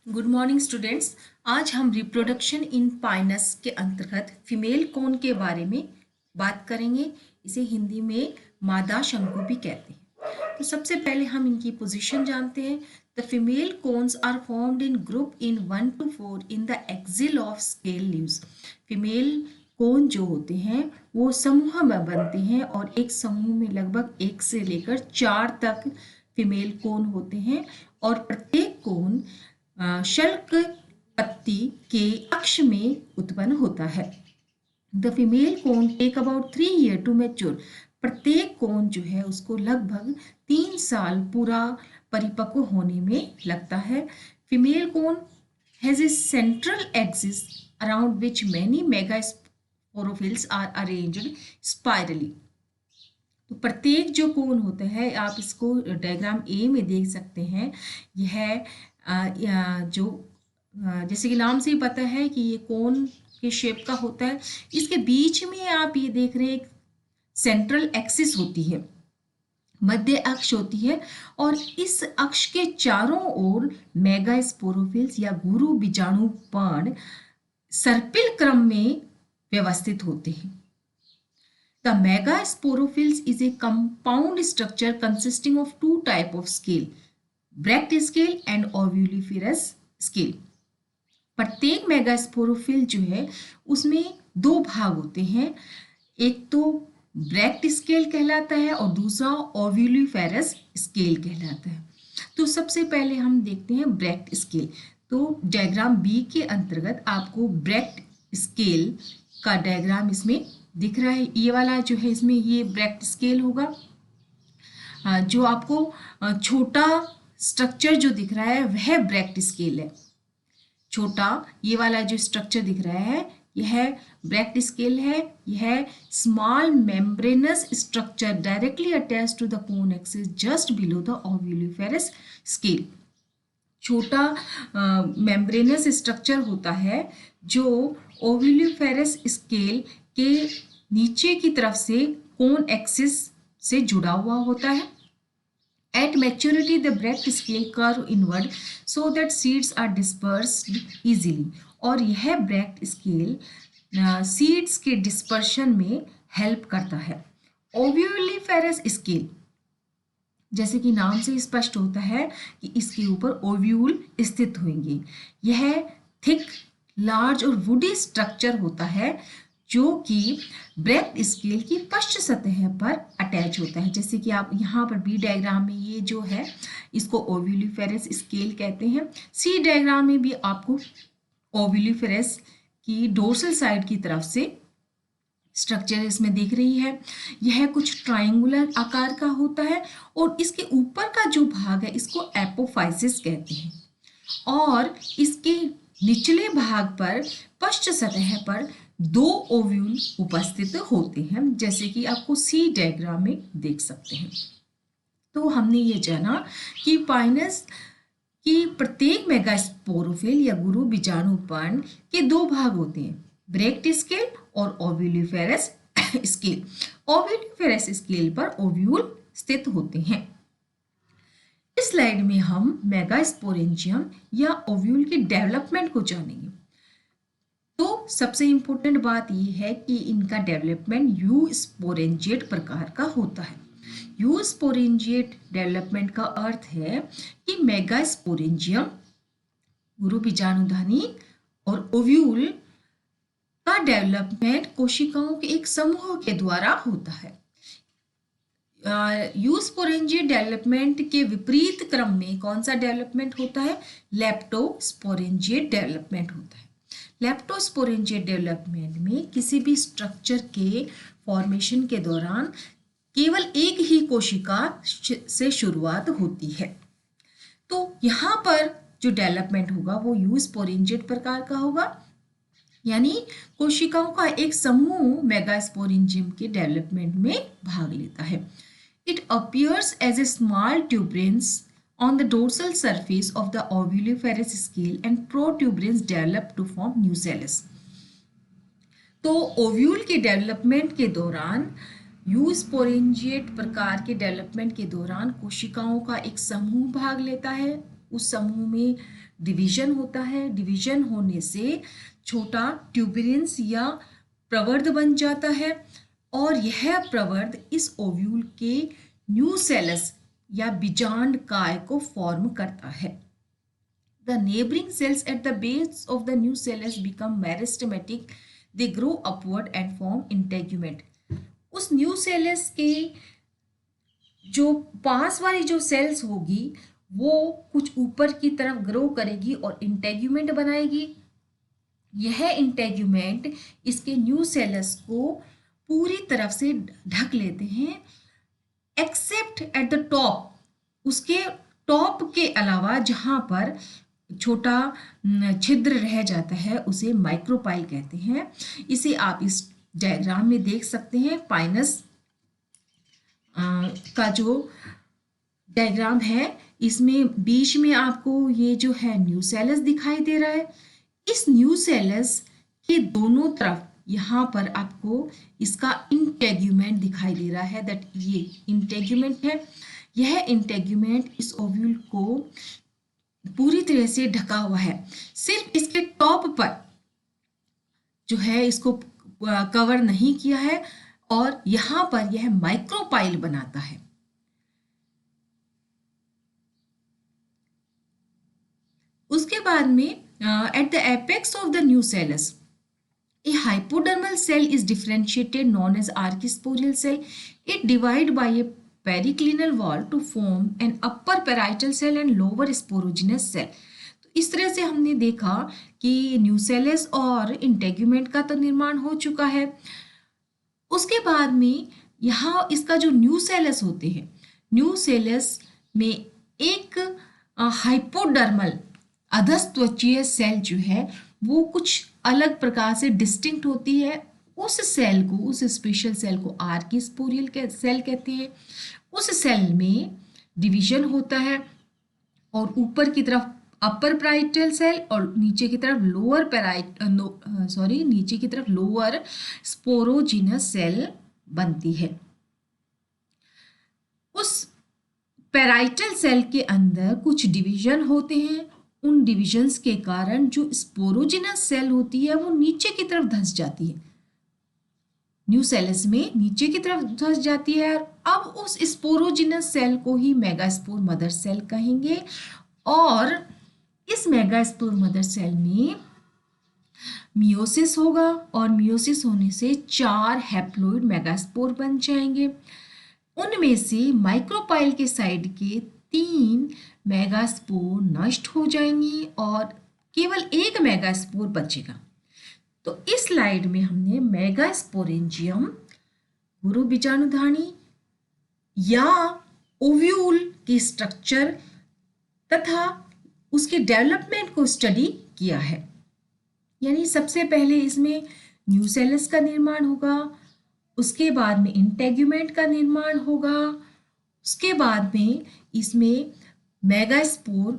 Good morning students. आज हम reproduction in Pinus के अंतर्गत फीमेल कोन के बारे में बात करेंगे। इसे हिंदी में मादा शंकु भी कहते हैं। तो सबसे पहले हम इनकी पोजीशन जानते हैं। The female cones are formed in group in 1 to 4 in the axil of scale leaves. Female cone जो होते हैं वो समूह में बनते हैं और एक समूह में लगभग 1 से लेकर 4 तक फीमेल कोन होते हैं और प्रत्येक कोन शल्क पत्ती के अक्ष में उत्पन्न होता है। The female cone take about 3 years to mature. प्रत्येक कोन जो है उसको लगभग 3 साल पूरा परिपक्व होने में लगता है। Female cone has a central axis around which many megasporophylls are arranged spirally. तो प्रत्येक जो कोन होता है, आप इसको डायग्राम ए में देख सकते हैं। यह जो जैसे कि नाम से ही पता है कि ये कोन के शेप का होता है। इसके बीच में आप ये देख रहे हैं एक सेंट्रल एक्सिस होती है, मध्य अक्ष होती है और इस अक्ष के चारों ओर मेगास्पोरोफिल्स या गुरु बीजाणु पर्ण सर्पिल क्रम में व्यवस्थित होते हैं। The megasporophills is a compound structure consisting of two types of scale, Brecht scale and ovuliferous scale. प्रत्येक मेगास्पोरोफिल जो है उसमें 2 भाग होते हैं। एक तो ब्रेक्ट स्केल कहलाता है और दूसरा ओव्यूलिफेरस स्केल कहलाता है। तो सबसे पहले हम देखते हैं ब्रेक्ट स्केल। तो डायग्राम बी के अंतर्गत आपको ब्रेक्ट स्केल का डायग्राम इसमें दिख रहा है। ये वाला जो है इसमें ये ब्रेक्ट स्केल होगा। जो आपको छोटा स्ट्रक्चर जो दिख रहा है वह ब्रेक्ट स्केल है। छोटा ये वाला जो स्ट्रक्चर दिख रहा है यह ब्रेक्ट स्केल है। यह small membranous structure directly attach to the cone axis just below the ovuliferous scale. छोटा मेम्ब्रेनस स्ट्रक्चर होता है जो ओव्यूलिफेरस स्केल के नीचे की तरफ से कोन एक्सिस से जुड़ा हुआ होता है। At maturity, the Brecht scale curve inward so that seeds are dispersed easily. और यह ब्रेक्ट स्केल सीड्स के डिस्पर्शन में हेल्प करता है। ओव्यूलिफेरस स्केल जैसे कि नाम से स्पष्ट होता है कि इसके ऊपर ओव्यूल स्थित होंगे। यह थिक, लार्ज और वुडी स्ट्रक्चर होता है जो कि ब्रेक्ट स्केल की पश्च सतह पर अटैच होता है। जैसे कि आप यहाँ पर बी डायग्राम में ये जो है इसको ओव्यूलिफेरस स्केल कहते हैं। सी डायग्राम में भी आपको ओव्यूलिफेरस की डोर्सल साइड की तरफ से स्ट्रक्चर इसमें दिख रही है। यह कुछ ट्रायंगुलर आकार का होता है और इसके ऊपर का जो भाग है इसको एपोफाइसिस कहते हैं और इसके निचले भाग पर पश्च सतह पर 2 ओव्यूल उपस्थित होते हैं, जैसे कि आपको सी डायग्राम में देख सकते हैं। तो हमने ये जाना कि पाइनस की प्रत्येक मेगास्पोरोफिल या गुरु बीजाणु पर्ण के 2 भाग होते हैं, ब्रेक्ट स्केल और ओव्यूलिफेरस स्केल। ओव्यूलिफेरस स्केल पर ओव्यूल स्थित होते हैं। इस स्लाइड में हम मेगास्पोरेंजियम या ओव्यूल के डेवलपमेंट को जानेंगे। तो सबसे इंपॉर्टेंट बात यह है कि इनका डेवलपमेंट यू स्पोरेंजिएट प्रकार का होता है। यू स्पोरेंजिएट डेवलपमेंट का अर्थ है कि मेगास्पोरेंजियम, गुरु बीजाणुधानी और ओव्यूल का डेवलपमेंट कोशिकाओं के एक समूह के द्वारा होता है। यूस्पोरेंजिएट डेवलपमेंट के विपरीत क्रम में कौन सा डेवलपमेंट होता है? लेप्टोस्पोरेंजिएट डेवलपमेंट होता है। लेप्टोस्पोरेंजिएट डेवलपमेंट में किसी भी स्ट्रक्चर के फॉर्मेशन के दौरान केवल एक ही कोशिका से शुरुआत होती है। तो यहाँ पर जो डेवलपमेंट होगा वो यूस्पोरेंजिएट प्रकार का होगा, यानी कोशिकाओं का एक समूह मेगास्पोरेंजियम के डेवलपमेंट में भाग लेता है। It appears as a small tuberance on the dorsal surface of the ovuliferous scale and protuberance develop to form nucellus. तो ओव्यूल के डेवलपमेंट के दौरान, यूस्पोरेंजिएट प्रकार के डेवलपमेंट के दौरान कोशिकाओं का एक समूह भाग लेता है। उस समूह में डिवीजन होता है। डिवीजन होने से छोटा ट्यूबुलेंस या प्रवर्ध बन जाता है और यह प्रवर्ध इस ओव्यूल के न्यूसेलस या बीजांड काय को फॉर्म करता है। The neighboring cells at the base of the nucellus become meristematic. They grow upward and form integument. उस न्यूसेलस के जो पास वाली जो सेल्स होगी वो कुछ ऊपर की तरफ ग्रो करेगी और इंटेग्यूमेंट बनाएगी। यह इंटेग्यूमेंट इसके न्यूसेलस को पूरी तरफ से ढक लेते हैं एक्सेप्ट एट द टॉप, उसके टॉप के अलावा जहाँ पर छोटा छिद्र रह जाता है उसे माइक्रोपाइल कहते हैं। इसे आप इस डायग्राम में देख सकते हैं। पाइनस का जो डायग्राम है इसमें बीच में आपको ये जो है न्यूसेलस दिखाई दे रहा है। इस न्यूसेलस के दोनों तरफ यहाँ पर आपको इसका इंटेग्यूमेंट दिखाई दे रहा है, दैट ये इंटेग्यूमेंट है। यह इंटेग्यूमेंट इस ओव्यूल को पूरी तरह से ढका हुआ है, सिर्फ इसके टॉप पर जो है इसको कवर नहीं किया है और यहां पर यह माइक्रोपाइल बनाता है। उसके बाद में at the apex of the nucellus a hypodermal cell is differentiated known as archisporial cell. It divided by a periclinal wall to form an upper parietal cell and lower sporogenous cell. तो इस तरह से हमने देखा कि nucellus और integument का तो निर्माण हो चुका है। उसके बाद में यहाँ इसका जो न्यूसेलस होते हैं, न्यूसेलस में एक हाइपोडर्मल अधस्त्वचीय सेल जो है वो कुछ अलग प्रकार से डिस्टिंक्ट होती है। उस सेल को, उस स्पेशल सेल को आर्किस्पोरियल सेल कहते हैं। उस सेल में डिवीजन होता है और ऊपर की तरफ अपर पैराइटल सेल और नीचे की तरफ लोअर स्पोरोजिनस सेल बनती है। उस पैराइटल सेल के अंदर कुछ डिवीजन होते हैं। उन डिविजन्स के कारण जो स्पोरोजिनस सेल होती है वो नीचे की तरफ धंस जाती है, न्यूसेलस में नीचे की तरफ धंस जाती है। अब उस स्पोरोजिनस सेल को ही मेगास्पोर मदर सेल कहेंगे और इस मेगास्पोर मदर सेल में मियोसिस होगा और मियोसिस होने से 4 हैप्लॉइड मेगास्पोर बन जाएंगे। उनमें से माइक्रोपाइल के साइड के 3 मेगास्पोर नष्ट हो जाएंगी और केवल एक मेगास्पोर बचेगा। तो इस स्लाइड में हमने मेगास्पोरेंजियम, गुरु बीजाणुधानी या ओव्यूल के स्ट्रक्चर तथा उसके डेवलपमेंट को स्टडी किया है। यानी सबसे पहले इसमें न्यूसेलस का निर्माण होगा, उसके बाद में इंटेग्यूमेंट का निर्माण होगा, उसके बाद में इसमें मेगास्पोर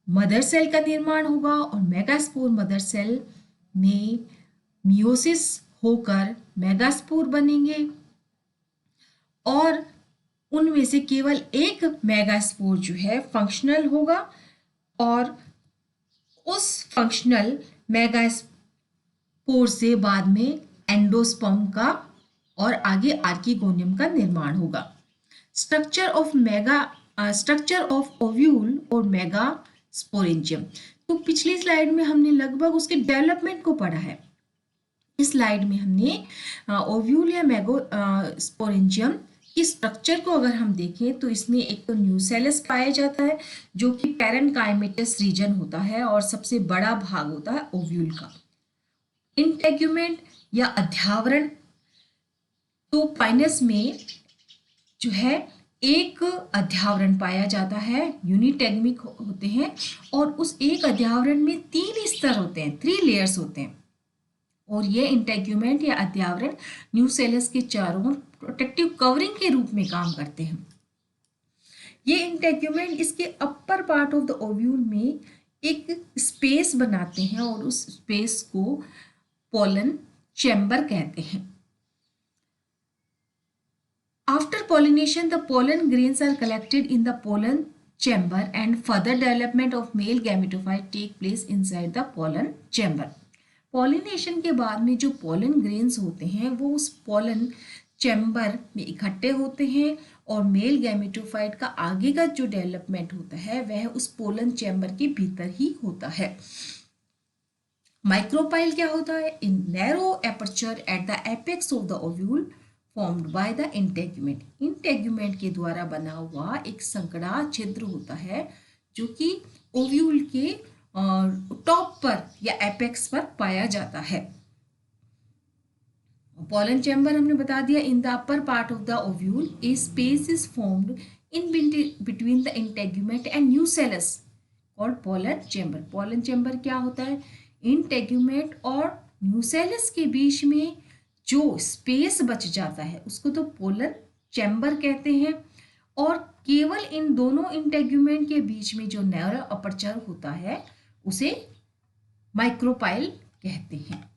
मदर सेल का निर्माण होगा और मेगास्पोर मदर सेल में मियोसिस होकर मेगास्पोर बनेंगे और उनमें से केवल एक मेगास्पोर जो है फंक्शनल होगा और उस फंक्शनल मेगास्पोर से बाद में एंडोस्पर्म का और आगे आर्किगोनियम का निर्माण होगा। स्ट्रक्चर ऑफ ओव्यूल और मेगास्पोरेंजियम, तो पिछली स्लाइड में हमने लगभग उसके डेवलपमेंट को पढ़ा है। इस स्लाइड में हमने ओव्यूल या मेगास्पोरेंजियम की स्ट्रक्चर को अगर हम देखें तो इसमें एक तो न्यूसेलस पाया जाता है जो कि पैरेन्काइमेटस रीजन होता है और सबसे बड़ा भाग होता है ओव्यूल का। इंटेग्यूमेंट या अध्यावरण, तो पाइनस में जो है एक अध्यावरण पाया जाता है, यूनिटेगमिक होते हैं और उस एक अध्यावरण में 3 स्तर होते हैं, 3 लेयर्स होते हैं और ये इंटेग्यूमेंट या अध्यावरण न्यूसेलस के चारों ओर प्रोटेक्टिव कवरिंग के रूप में काम करते हैं। ये इंटेग्यूमेंट इसके upper part of the ovule में एक स्पेस बनाते हैं और उस स्पेस को पोलन चैम्बर कहते हैं। After pollination, the pollen grains are collected in the pollen chamber and further development of male gametophyte take place inside the pollen chamber. Pollination के बाद में जो पोलन ग्रेन्स होते हैं वो उस पोलन चैम्बर में इकट्ठे होते हैं और मेल गैमेटोफाइट का आगे का जो डेवलपमेंट होता है वह उस पोलन चैम्बर के भीतर ही होता है। माइक्रोपाइल क्या होता है? इन narrow aperture at the apex of the ovule formed by the integument. Integument के द्वारा बना हुआ एक संकड़ा छिद्र होता है जो कि ओव्यूल के टॉप पर या एपेक्स पर पाया जाता है। पोलन चैम्बर हमने बता दिया। In the upper part of the ovule A space is formed in between the integument and nucellus called pollen chamber. Pollen chamber क्या होता है? इंटेग्यूमेंट और न्यूसेलस के बीच में जो स्पेस बच जाता है उसको तो पोलन चैम्बर कहते हैं, और केवल इन दोनों इंटेग्यूमेंट के बीच में जो नैरो अपर्चर होता है उसे माइक्रोपाइल कहते हैं।